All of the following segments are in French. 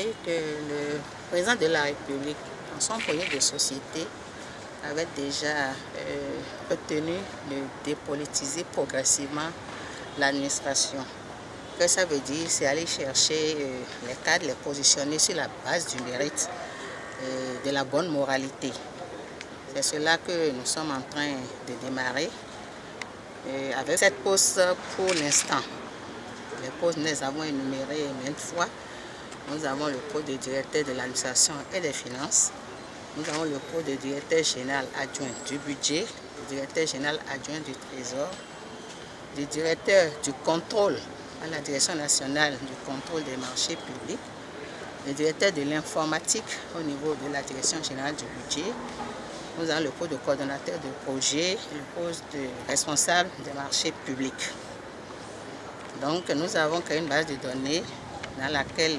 rappeler que le président de la République, dans son projet de société, avait déjà retenu de dépolitiser progressivement l'administration. Ce que ça veut dire, c'est aller chercher les cadres, les positionner sur la base du mérite, de la bonne moralité. C'est cela que nous sommes en train de démarrer avec cette poste pour l'instant. Les postes, nous les avons énumérés maintes fois. Nous avons le poste de directeur de l'administration et des finances. Nous avons le poste de directeur général adjoint du budget, le directeur général adjoint du trésor, le directeur du contrôle à la direction nationale du contrôle des marchés publics, le directeur de l'informatique au niveau de la direction générale du budget. Nous avons le poste de coordonnateur de projet, le poste de responsable des marchés publics. Donc nous avons créé une base de données dans laquelle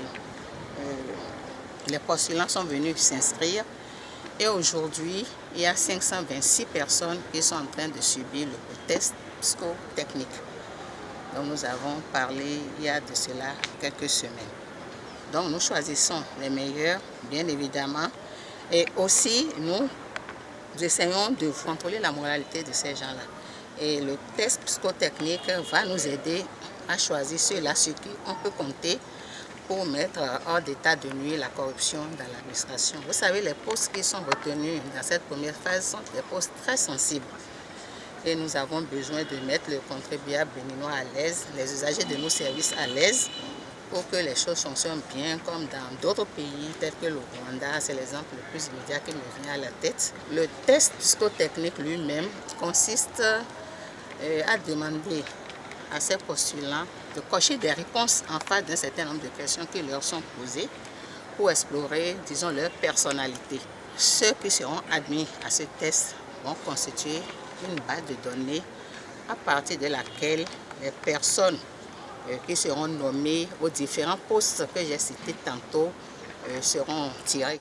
les postulants sont venus s'inscrire. Et aujourd'hui, il y a 526 personnes qui sont en train de subir le test psychotechnique. Donc nous avons parlé il y a de cela quelques semaines. Donc nous choisissons les meilleurs, bien évidemment. Et aussi, nous essayons de contrôler la moralité de ces gens-là. Et le test psychotechnique va nous aider à choisir ceux-là sur qui on peut compter pour mettre hors d'état de nuire la corruption dans l'administration. Vous savez, les postes qui sont retenus dans cette première phase sont des postes très sensibles. Et nous avons besoin de mettre le contribuable béninois à l'aise, les usagers de nos services à l'aise, pour que les choses fonctionnent bien, comme dans d'autres pays tels que le Rwanda. C'est l'exemple le plus immédiat qui me vient à la tête. Le test psychotechnique lui-même consiste à demander à ces postulants de cocher des réponses en face d'un certain nombre de questions qui leur sont posées pour explorer, disons, leur personnalité. Ceux qui seront admis à ce test vont constituer une base de données à partir de laquelle les personnes qui seront nommées aux différents postes que j'ai cités tantôt seront tirées.